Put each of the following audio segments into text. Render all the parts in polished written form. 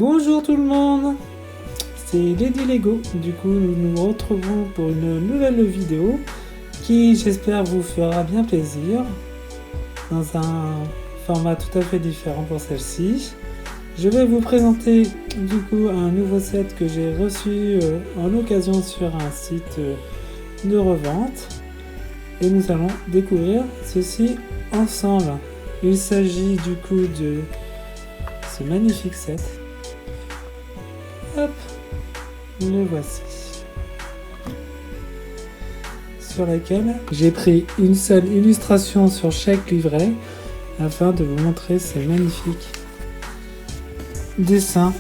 Bonjour tout le monde, c'est Lady Lego. Du coup, nous nous retrouvons pour une nouvelle vidéo qui, j'espère, vous fera bien plaisir dans un format tout à fait différent pour celle-ci. Je vais vous présenter du coup un nouveau set que j'ai reçu en occasion sur un site de revente et nous allons découvrir ceci ensemble. Il s'agit du coup de ce magnifique set. Hop, le voici. Sur laquelle j'ai pris une seule illustration sur chaque livret afin de vous montrer ces magnifiques dessins.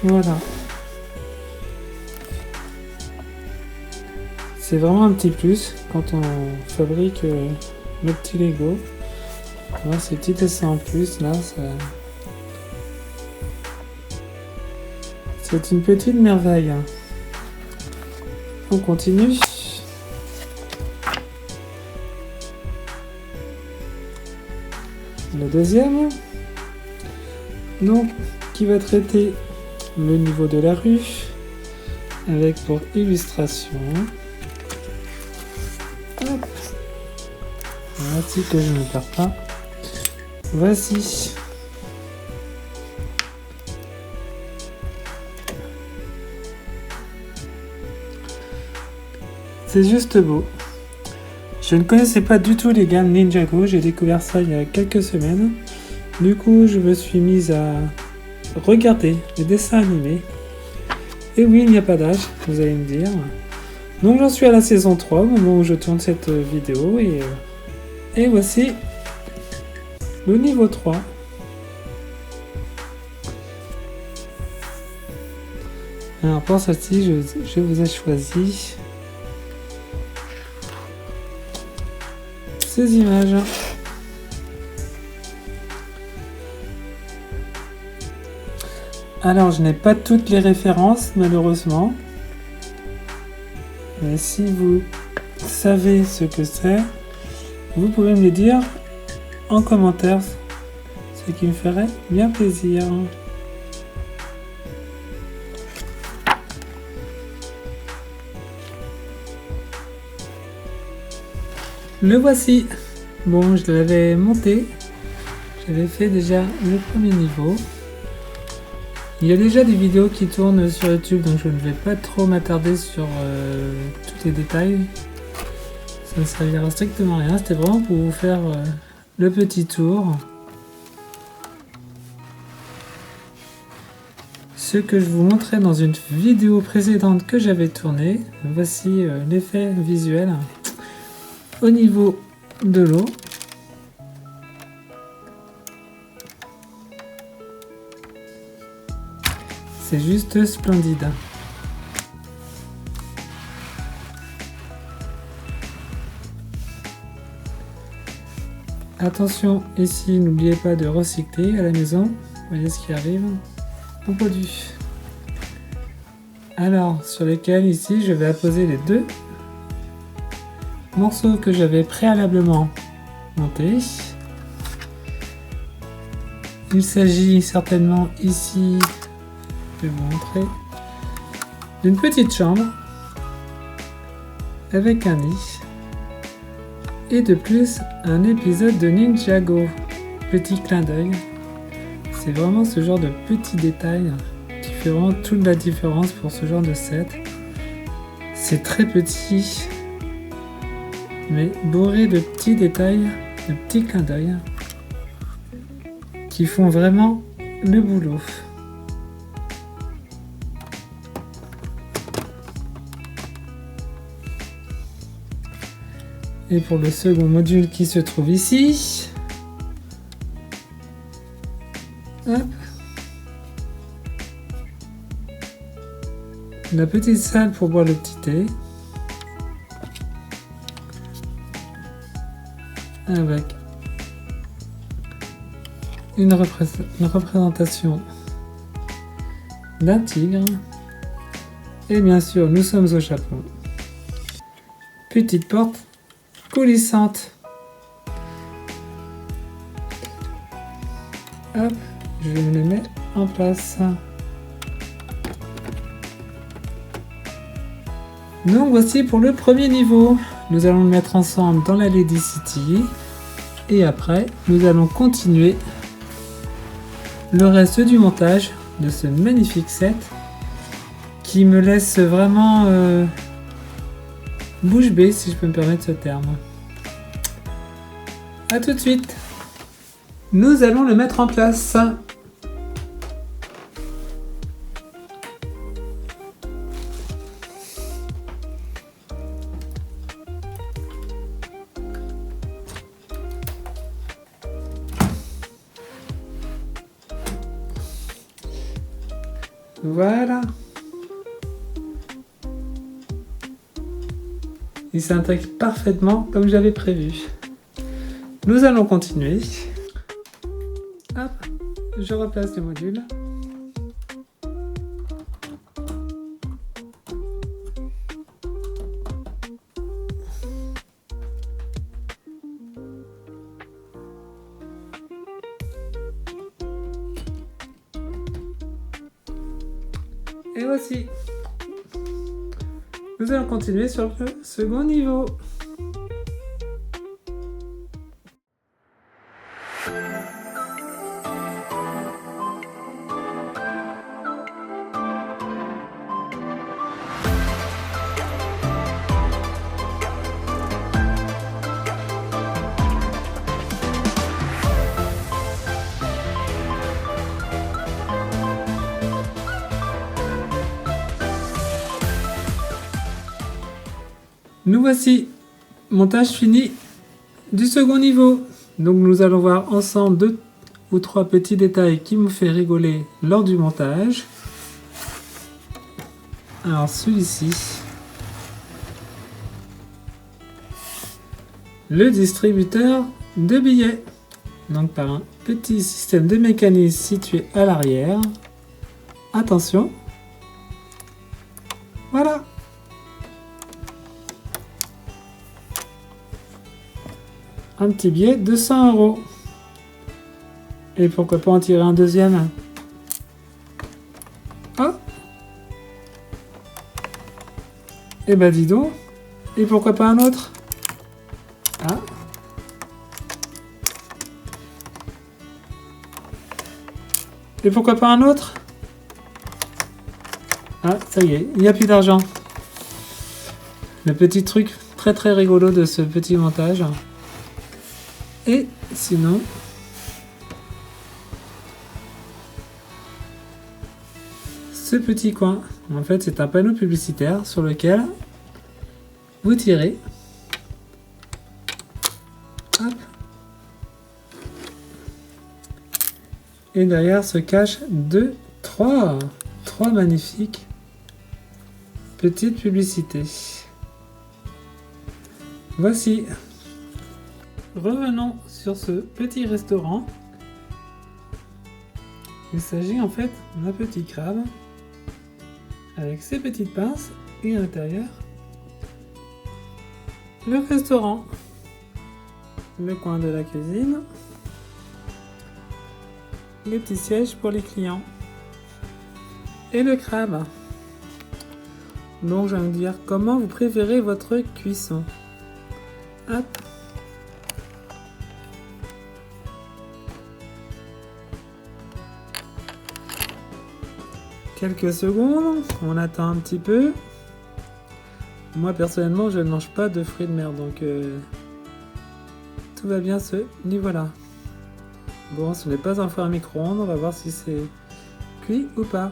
Voilà. C'est vraiment un petit plus quand on fabrique nos petits Lego. Voilà, ces petits dessins en plus là, c'est une petite merveille. On continue. Le deuxième, donc, qui va traiter le niveau de la rue, avec pour illustration. Hop. Voici que je ne perds pas. Voici. C'est juste beau. Je ne connaissais pas du tout les gammes Ninjago, j'ai découvert ça il y a quelques semaines. Du coup, je me suis mise à regarder les dessins animés. Et oui, il n'y a pas d'âge, vous allez me dire. Donc j'en suis à la saison 3 au moment où je tourne cette vidéo. Et voici le niveau 3. Alors pour celle-ci, je vous ai choisi ces images. Alors je n'ai pas toutes les références malheureusement, mais si vous savez ce que c'est, vous pouvez me le dire en commentaire, ce qui me ferait bien plaisir. Le voici. Bon, je l'avais monté. J'avais fait déjà le premier niveau. Il y a déjà des vidéos qui tournent sur YouTube, donc je ne vais pas trop m'attarder sur tous les détails. Ça ne servira strictement à rien. C'était vraiment pour vous faire le petit tour. Ce que je vous montrais dans une vidéo précédente que j'avais tournée. Voici l'effet visuel au niveau de l'eau. C'est juste splendide. Attention ici, n'oubliez pas de recycler à la maison. Vous voyez ce qui arrive au produit. Alors, sur lesquels ici, je vais apposer les deux morceaux que j'avais préalablement montés. Il s'agit certainement ici, je vais vous montrer, d'une petite chambre avec un lit et de plus un épisode de Ninjago. Petit clin d'œil. C'est vraiment ce genre de petits détails qui fait vraiment toute la différence pour ce genre de set. C'est très petit, mais bourré de petits détails, de petits clins d'œil qui font vraiment le boulot. Et pour le second module qui se trouve ici, hop, la petite salle pour boire le petit thé, avec une représentation d'un tigre, et bien sûr nous sommes au Japon. Petite porte coulissante Hop, je vais le mettre en place. Donc voici pour le premier niveau. Nous allons le mettre ensemble dans la Lady City. Et après, nous allons continuer le reste du montage de ce magnifique set qui me laisse vraiment bouche bée, si je peux me permettre ce terme. A tout de suite. Nous allons le mettre en place. Voilà. Il s'intègre parfaitement comme j'avais prévu. Nous allons continuer. Hop, je replace le module. Et voici. Nous allons continuer sur le second niveau. Nous voici, montage fini du second niveau. Donc nous allons voir ensemble 2 ou 3 petits détails qui me fait rigoler lors du montage. Alors celui-ci, le distributeur de billets. Donc par un petit système de mécanisme situé à l'arrière. Attention. Voilà. Un petit billet de 100 €. Et pourquoi pas en tirer un deuxième? Oh! Et bah dis donc. Et pourquoi pas un autre? Ah! Et pourquoi pas un autre? Ah, ça y est, il n'y a plus d'argent. Le petit truc très très rigolo de ce petit montage. Et sinon, ce petit coin, en fait, c'est un panneau publicitaire sur lequel vous tirez. Hop. Et derrière se cachent trois magnifiques petites publicités. Voici. Revenons sur ce petit restaurant. Il s'agit en fait d'un petit crabe avec ses petites pinces et à l'intérieur le restaurant, le coin de la cuisine, les petits sièges pour les clients et le crabe. Donc je vais me dire comment vous préférez votre cuisson. Hop. Quelques secondes, on attend un petit peu. Moi personnellement je ne mange pas de fruits de mer, donc tout va bien ce niveau-là. Bon, ce n'est pas un four à micro-ondes, on va voir si c'est cuit ou pas.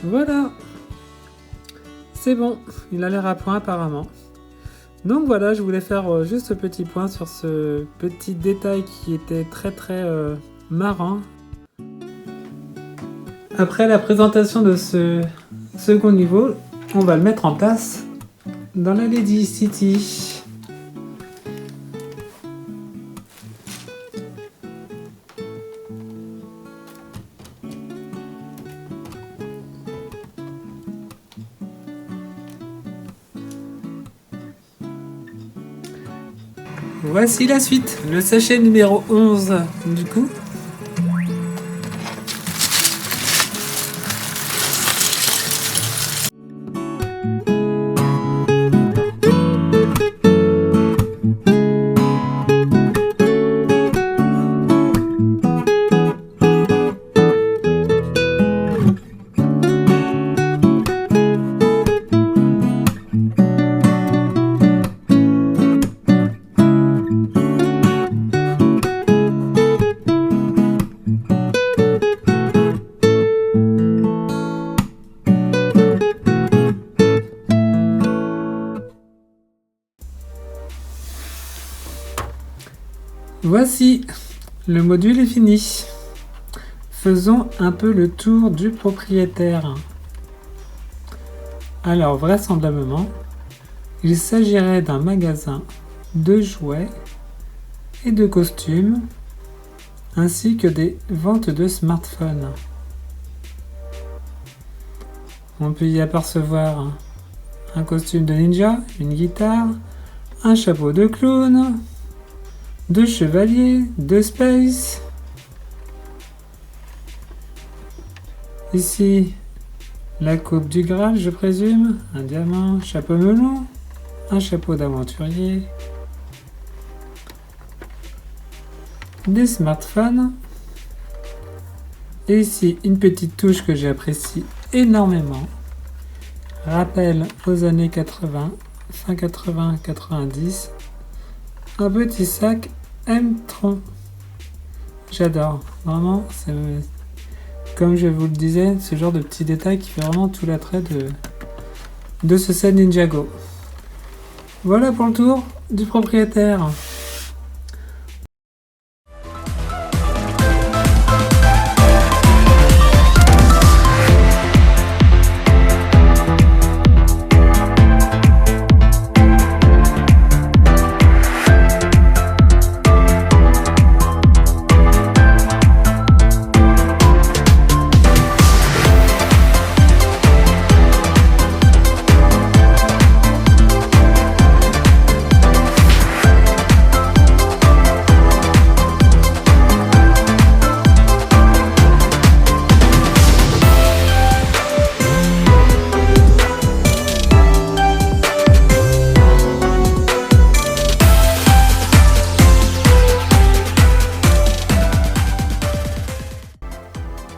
Voilà, c'est bon, il a l'air à point apparemment. Donc voilà, je voulais faire juste ce petit point sur ce petit détail qui était très très marrant. Après la présentation de ce second niveau, on va le mettre en place dans la Lady City. Voici la suite, le sachet numéro 11 du coup. Voici, le module est fini. Faisons un peu le tour du propriétaire. Alors, vraisemblablement, il s'agirait d'un magasin de jouets et de costumes, ainsi que des ventes de smartphones. On peut y apercevoir un costume de ninja, une guitare, un chapeau de clown, deux chevaliers, deux space. Ici, la coupe du Graal, je présume, un diamant, chapeau melon, un chapeau d'aventurier, des smartphones. Et ici, une petite touche que j'apprécie énormément. Rappel aux années 80, fin 80-90. Un petit sac M-Tron. J'adore. Vraiment, c'est, comme je vous le disais, ce genre de petit détail qui fait vraiment tout l'attrait de ce set Ninjago. Voilà pour le tour du propriétaire.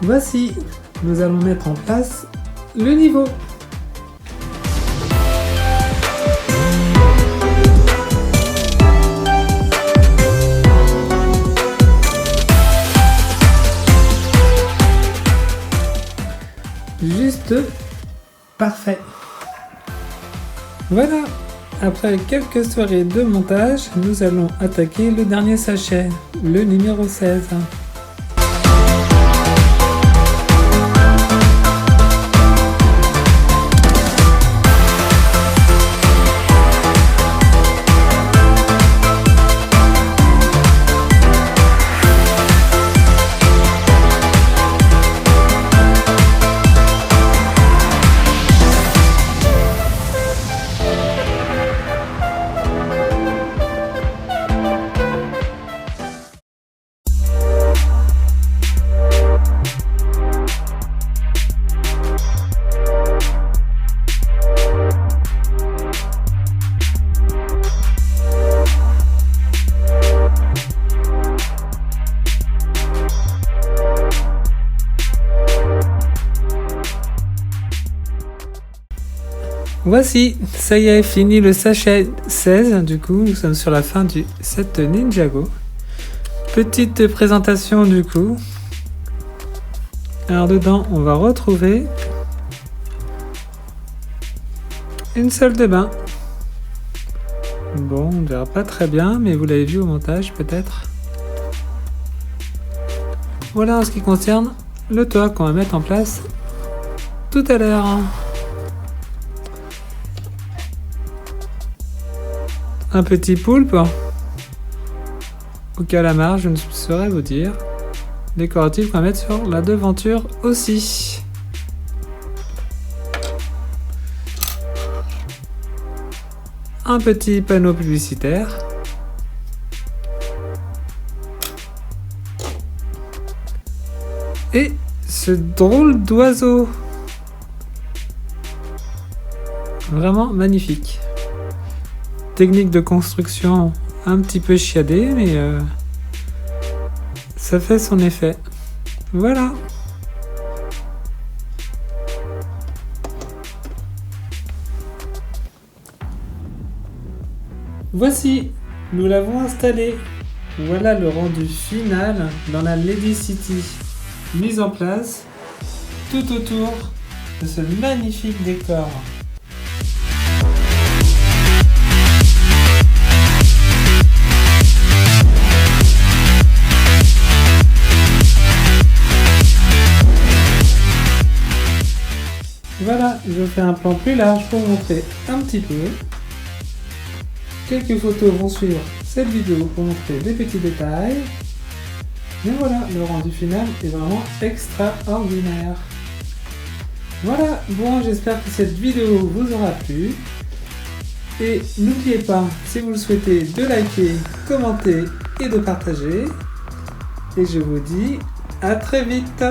Voici, nous allons mettre en place le niveau. Juste parfait. Voilà, après quelques soirées de montage, nous allons attaquer le dernier sachet, le numéro 16. Voici, ça y est, fini le sachet 16, du coup, nous sommes sur la fin du set Ninjago. Petite présentation du coup. Alors dedans, on va retrouver une salle de bain. Bon, on ne verra pas très bien, mais vous l'avez vu au montage peut-être. Voilà en ce qui concerne le toit qu'on va mettre en place tout à l'heure. Un petit poulpe au calamar, je ne saurais vous dire. Décoratif qu'on va mettre sur la devanture aussi. Un petit panneau publicitaire. ce drôle d'oiseau. Vraiment magnifique. Technique de construction un petit peu chiadée, mais ça fait son effet. Voilà. Voici, nous l'avons installé. Voilà le rendu final dans la Lady City. Mise en place tout autour de ce magnifique décor. Voilà, je fais un plan plus large pour montrer un petit peu. Quelques photos vont suivre cette vidéo pour montrer des petits détails. Mais voilà, le rendu final est vraiment extraordinaire. Voilà, bon, j'espère que cette vidéo vous aura plu. Et n'oubliez pas, si vous le souhaitez, de liker, commenter et de partager. Et je vous dis à très vite.